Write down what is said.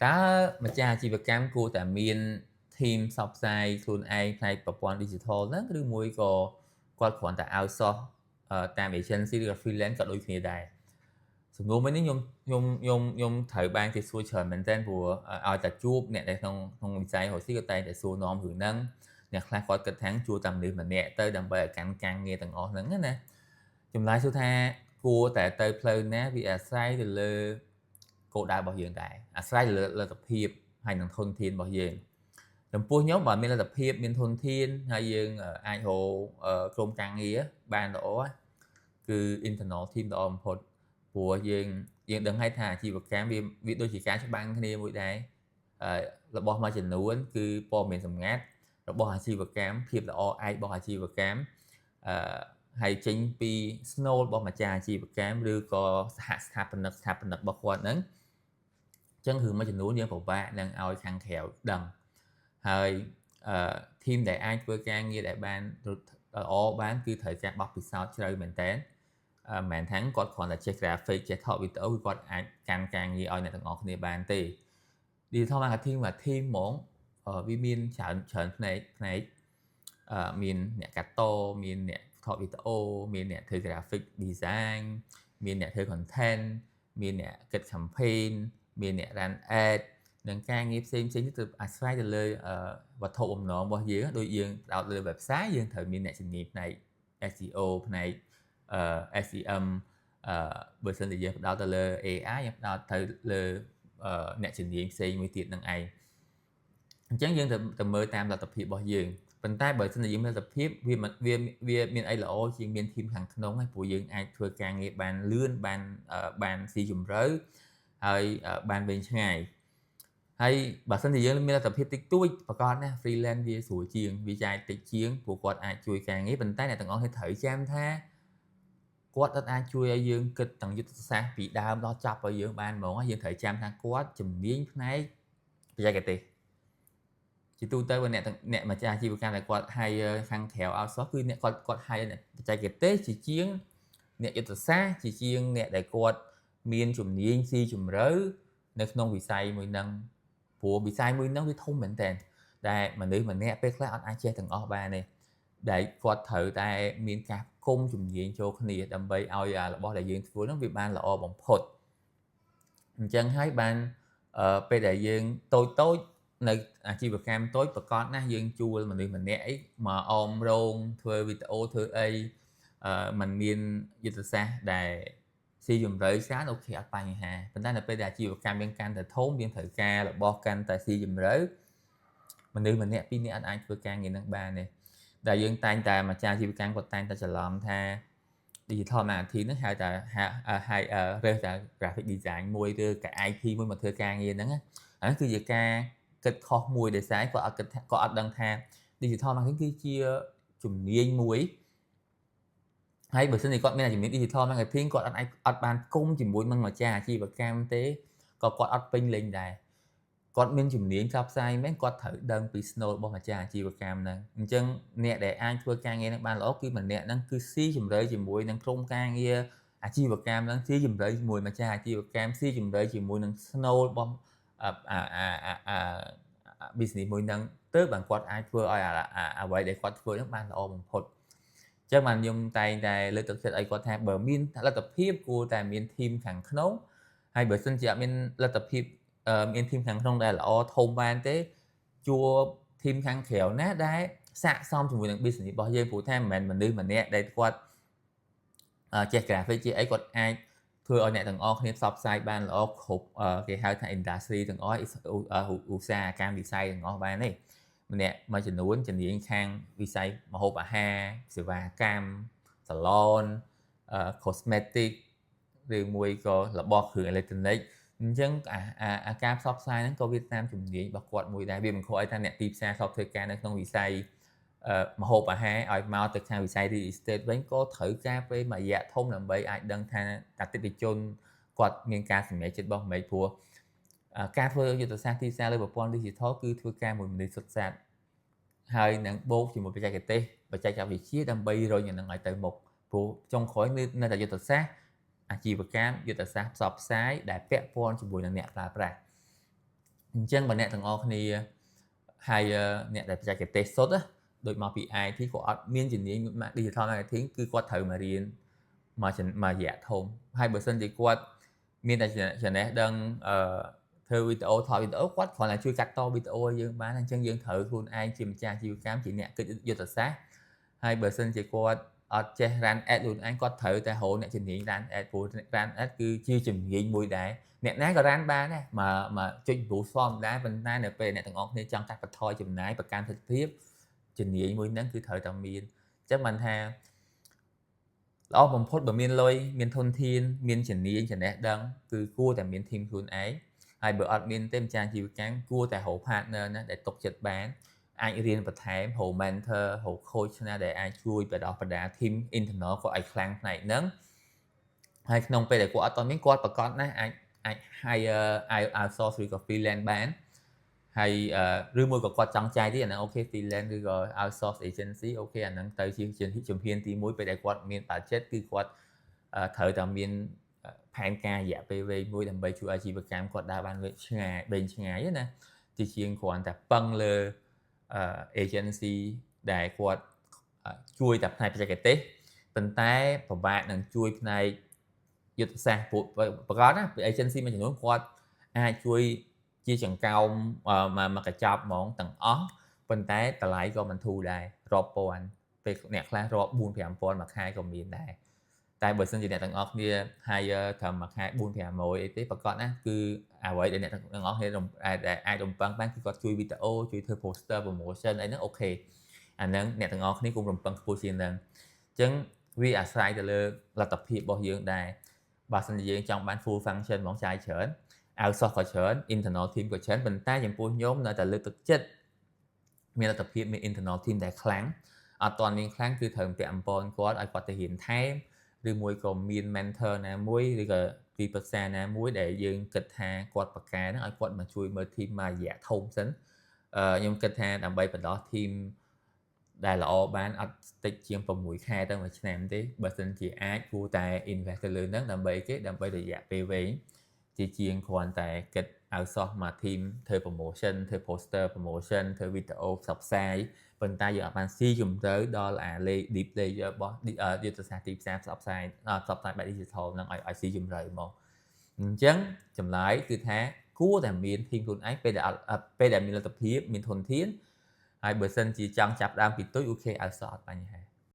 តើម្ចាស់អាជីវកម្មគួរតែមានធីមផ្សព្វផ្សាយខ្លួនឯងផ្នែកប្រព័ន្ធ Digital ហ្នឹងឬមួយក៏គាត់គ្រាន់តែ outsource តាម agency ឬក៏ freelance ក៏ដូចគ្នាដែរសំណួរមួយនេះខ្ញុំត្រូវបានគេសួរច្រើនមែនទែនព្រោះឲ្យតែជួបអ្នកដែលក្នុងវិស័យរកស៊ីក៏តែងតែសួរនាំរឿងហ្នឹងអ្នកខ្លះគាត់គិតថាជួលតែមនុស្សម្នាក់ទៅដើម្បីឲ្យកាន់ការងារទាំងអស់ហ្នឹងណាចម្លើយគឺថាគួរតែទៅផ្លូវណាវាអាស្រ័យទៅលើគោលដៅរបស់យើងដែរអាស្រ័យលើលទ្ធភាពហើយនិងធនធានរបស់យើងចំពោះខ្ញុំបើមានលទ្ធភាពមានធនធានហើយយើងអាចរកក្រុមការងារបានល្អគឺ internal team ល្អបំផុតព្រោះយើងដឹងហើយថាអាជីវកម្មវាដូចជាការច្បាំងគ្នាមួយដែររបស់មួយចំនួនគឺព័ត៌មានសម្ងាត់របស់អាជីវកម្មភាពល្អឯករបស់អាជីវកម្មអឺហើយចេញពី Snow របស់ម្ចាស់អាជីវកម្មឬក៏សហស្ថាបនិករបស់គាត់ហ្នឹងអញ្ចឹងរឿងមួយចំនួនយើងពិបាកនឹងឲ្យខាងក្រៅដឹងហើយធីមដែលអាចធ្វើការងារដែលបានល្អបានគឺត្រូវការបោះពិសោធន៍ជ្រៅមែនតើមិនមែនថាគាត់គ្រាន់តែចេះ graphic ចេះថតវីដេអូគឺគាត់អាចកាន់ការងារឲ្យអ្នកទាំងអស់គ្នាបានទេ Digital Marketing មួយ team ហ្មងវាមានច្រើនផ្នែកមានអ្នកកាត់តមានអ្នកថតវីដេអូមានអ្នកធ្វើ graphic design មានអ្នកធ្វើ content មានអ្នកគិត campaign មានអ្នក run ad និងការងារផ្សេងៗទៅអាស្រ័យទៅលើវត្ថុបំណងរបស់យើងដូចយើងផ្ដោតលើ website យើងត្រូវមានអ្នកជំនាញផ្នែក SEO ផ្នែកSEM បើសិនជាយើងផ្ដោតទៅលើ AI យើងផ្ដោតទៅលើអ្នកជំនាញផ្សេងមួយទៀតនឹងឯងអញ្ចឹងយើងទៅមើលតាមលទ្ធភាពរបស់យើងប៉ុន្តែបើសិនជាយើងមានលទ្ធភាពវាមានអីល្អជាងមានធីមខាងក្នុងហើយព្រោះយើងអាចធ្វើការងារបានលឿនបានស៊ីជម្រៅហើយបានវែងឆ្ងាយហើយបើសិនជាយើងមានលទ្ធភាពតិចតួចប្រកបណា freelance វាស្រួលជាងវាចាយតិចជាងព្រោះគាត់អាចជួយការងារប៉ុន្តែអ្នកទាំងអស់គ្នាត្រូវចាំថាគាត់អាចជួយឲ្យយើងគិតទាំងយុទ្ធសាស្ត្រពីដើមដល់ចប់ឲ្យយើងបានហ្មងយើងត្រូវចាំថាគាត់ជំនាញផ្នែកបច្ចេកទេសជាទូទៅអ្នកម្ចាស់អាជីវកម្មដែលគាត់ hire ខាងក្រៅ outsource គឺអ្នកគាត់ hire អ្នកបច្ចេកទេសជាជាងអ្នកយុទ្ធសាស្ត្រជាជាងអ្នកដែលគាត់មានជំនាញស៊ីជម្រៅនៅក្នុងវិស័យមួយហ្នឹងព្រោះវិស័យមួយហ្នឹងវាធំមែនតើដែលមនុស្សម្នាក់ពេលខ្លះអត់អាចចេះទាំងអស់បានទេដែលគាត់ត្រូវតែមានការគុំជំនាញចូលគ្នាដើម្បីឲ្យរបស់ដែលយើងធ្វើហ្នឹងវាបានល្អបំផុតអញ្ចឹងហើយបានពេលដែលយើងតូចនៅអាជីវកម្មតូចប្រកាសណាស់យើងជួលមនុស្សម្នាក់អីមកអមរោងធ្វើវីដេអូធ្វើអីมันមានយុទ្ធសាស្ត្រដែលស៊ីជម្រៅច្រើនអូខេអត់បញ្ហាប៉ុន្តែនៅពេលដែលអាជីវកម្មយើងកាន់តែធំយើងត្រូវការរបស់កាន់តែស៊ីជម្រៅមនុស្សម្នាក់ពីរនាក់អត់អាចធ្វើការងារនឹងបានទេដែលយើងតែងតែម្ចាស់អាជីវកម្មគាត់តែងតែច្រឡំថា digital marketing ហ្នឹងហៅថារើសតែ graphic design មួយឬក៏ IT មួយមកធ្វើការងារហ្នឹងអាហ្នឹងគឺជាការគិតខុសមួយដោយសារគាត់អត់គិតថាគាត់អត់ដឹងថា digital marketing គឺជាជំនាញមួយហើយបើសិនជាគាត់មានជំនាញ digital marketing គាត់អត់បានគុំជាមួយនឹងម្ចាស់អាជីវកម្មទេក៏គាត់អត់ពេញលេញដែរគាត់មានជំនាញផ្សព្វផ្សាយមែនគាត់ត្រូវដឹងពី Snow របស់ម្ចាស់អាជីវកម្មហ្នឹងអញ្ចឹងអ្នកដែលអាចធ្វើការងារហ្នឹងបានល្អគឺម្នាក់ហ្នឹងគឺស៊ីជម្រៅជាមួយនឹងក្រុមការងារអាជីវកម្មហ្នឹងស៊ីជម្រៅជាមួយម្ចាស់អាជីវកម្មស៊ីជម្រៅជាមួយនឹង Snow របស់business មួយហ្នឹងទើបបានគាត់អាចធ្វើឲ្យអ្វីដែលគាត់ធ្វើហ្នឹងបានល្អបំផុតចឹងបានខ្ញុំតែងតែលើកទឹកចិត្តឲ្យគាត់ថាបើមានលទ្ធភាពគួរតែមានធីមខាងក្នុងហើយបើសិនជាអត់មានលទ្ធភាពមានធីមខាងក្នុងដែលល្អធំបានទេជួបធីមខាងក្រៅណាដែលស័ក្តិសមជាមួយនឹង business របស់យើងព្រោះថាមិនមែនមនុស្សម្នាក់ដែលគាត់ចេះ graphic ជាអីគាត់អាចធ្វើឲ្យអ្នកទាំងអស់គ្នាផ្សព្វផ្សាយបានល្អគ្រប់គេហៅថា industry ទាំងអស់ឧស្សាហកម្មវិស័យទាំងអស់បានទេម្នាក់មួយចំនួនជំនាញខាងវិស័យម្ហូបអាហារសេវាកម្ម salon cosmetic ឬមួយក៏របស់គ្រឿងអេឡិចត្រូនិកអញ្ចឹងការផ្សព្វផ្សាយហ្នឹងក៏វាតាមជំនាញរបស់គាត់មួយដែរវាមិនខុសអីថាអ្នកទីផ្សារធ្លាប់ធ្វើការនៅក្នុងវិស័យម្ហូបអាហារឲ្យមកទៅខាងវិស័យ real estate វិញក៏ត្រូវការពេលមួយរយៈធំដើម្បីអាចដឹងថាអតិថិជនគាត់មានការសម្រេចចិត្តរបស់ម៉េចព្រោះការធ្វើយុទ្ធសាស្ត្រទីផ្សារលើប្រព័ន្ធ digital គឺធ្វើការមួយមនុស្សសុទ្ធសាធហើយនឹងបូកជាមួយបច្ចេកទេសបច្ចេកវិទ្យាដើម្បីរុញអានឹងឲ្យទៅមុខព្រោះចុងក្រោយនៅតែយុទ្ធសាស្ត្រអាជីវកម្មយុទ្ធសាស្ត្រផ្សព្វផ្សាយដែលពាក់ព័ន្ធជាមួយនឹងអ្នកប្រើប្រាស់ អញ្ចឹងបើអ្នកទាំងអស់គ្នា hire អ្នកដែលបច្ចេកទេសសុទ្ធណាដូចមកពី IT គាត់អត់មានជំនាញ Digital Marketing គឺគាត់ត្រូវមករៀនមួយរយៈធំហើយបើសិនជាគាត់មានតែចំណេះដឹងធ្វើវីដេអូថតវីដេអូគាត់គ្រាន់តែជួយកាត់តវីដេអូឲ្យយើងបានអញ្ចឹងយើងត្រូវខ្លួនឯងជាម្ចាស់អាជីវកម្មជាអ្នកគិតយុទ្ធសាស្ត្រហើយបើសិនជាគាត់អត់ចេះ run ad ខ្លួនឯងគាត់ត្រូវតែរកអ្នកជំនាញ run ad ព្រោះ run ad គឺជាជំនាញមួយដែរអ្នកណាក៏ run បានដែរមកចុច boost ធម្មតាប៉ុន្តែនៅពេលអ្នកទាំងអស់គ្នាចង់កាត់បន្ថយចំណាយប្រកាន់ប្រសិទ្ធភាពជំនាញមួយហ្នឹងគឺត្រូវតែមានអញ្ចឹងបានថាល្អបំផុតបើមានលុយមានធនធានមានជំនាញចំណេះដឹងគឺគួរតែមាន team ខ្លួនឯងហើយបើអត់មានទេម្ចាស់អាជីវកម្មគួរតែរក partner ណាដែលទុកចិត្តបានអាចរៀនបន្ថែមរក mentor រក coach ណាដែលអាចជួយបដោះបដា team internal គាត់ឲ្យខ្លាំងផ្នែកហ្នឹងហើយក្នុងពេលដែលគាត់អត់ទាន់មានគាត់ប្រកាសណាអាច hire outsource ឬក៏ freelance បានហើយឬមួយក៏គាត់ចង់ចាយទៀតអាហ្នឹងអូខេ freelance ឬក៏ outsource agency អូខេអាហ្នឹងទៅជាជំហានទី1ពេលដែលគាត់មាន budget គឺគាត់ត្រូវតែមានផែនការរយៈពេលវែងមួយដើម្បីជួយអាជីវកម្មគាត់ដើរបានឆ្ងាយណាជាជាងគ្រាន់តែពឹងលើ agency ដែលគាត់ជួយតែផ្នែកបច្ចេកទេសប៉ុន្តែពិបាកនឹងជួយផ្នែកយុទ្ធសាស្ត្រប្រកបណា agency មួយចំនួនគាត់អាចជួយជាចង្កោមមកកញ្ចប់ហ្មងទាំងអស់ប៉ុន្តែតម្លៃក៏មិនធូរដែររាប់ពាន់ពេលអ្នកខ្លះរាប់ 4-5 ពាន់មួយខែក៏មានដែរតែបើសិនជាអ្នកទាំងអស់គ្នា hire ត្រឹមមួយខែ 4-500 អីទេប្រកបណាគឺអ្វីដែលអ្នកទាំងអស់គ្នាដែលអាចរំពឹងបានគឺគាត់ជួយវីដេអូជួយធ្វើ poster promotion អីហ្នឹងអូខេអាហ្នឹងអ្នកទាំងអស់គ្នាគុំរំពឹងខ្ពស់ជាងហ្នឹងអញ្ចឹងវាអាស្រ័យទៅលើលទ្ធភាពរបស់យើងដែរបើសិនជាយើងចង់បាន full function ហ្មងចាយច្រើន outsource ក៏ច្រើន internal team ក៏ច្រើនប៉ុន្តែចំពោះខ្ញុំនៅតែលើកទឹកចិត្តមានលទ្ធភាពមាន internal team ដែលខ្លាំងអត់ទាន់មានខ្លាំងគឺត្រូវពាក់អំពន់គាត់ឲ្យគាត់ទៅរៀនថែមឬមួយក៏មាន mentor ណាមួយឬក៏ទីប្រឹក្សាណាមួយដែលយើងគិតថាគាត់ប្រកែហ្នឹងឲ្យគាត់មកជួយមើល team មួយរយៈធំសិនខ្ញុំគិតថាដើម្បីបណ្ដោះ team ដែលល្អបានអត់តិចជាង6ខែទៅ1ឆ្នាំទេបើសិនជាអាចគួរតែ invest ទៅលើហ្នឹងដើម្បីរយៈពេលវែងជាជាងគ្រាន់តែគិត outsource មក team ធ្វើ promotion ធ្វើ poster promotion ធ្វើវីដេអូផ្សព្វផ្សាយប៉ុន្តែយើងអត់បានស៊ីជម្រៅដល់deep layer របស់យុទ្ធសាស្ត្រទីផ្សារផ្សព្វផ្សាយបែប digital ហ្នឹងឲ្យស៊ីជម្រៅមកអញ្ចឹងចម្លើយគឺថាគួរតែមាន team ខ្លួនឯងពេលដែលមានលទ្ធភាពមានធនធានហើយបើសិនជាចង់ចាប់ដើមពីទុយអូខេ outsource អត់បញ្ហា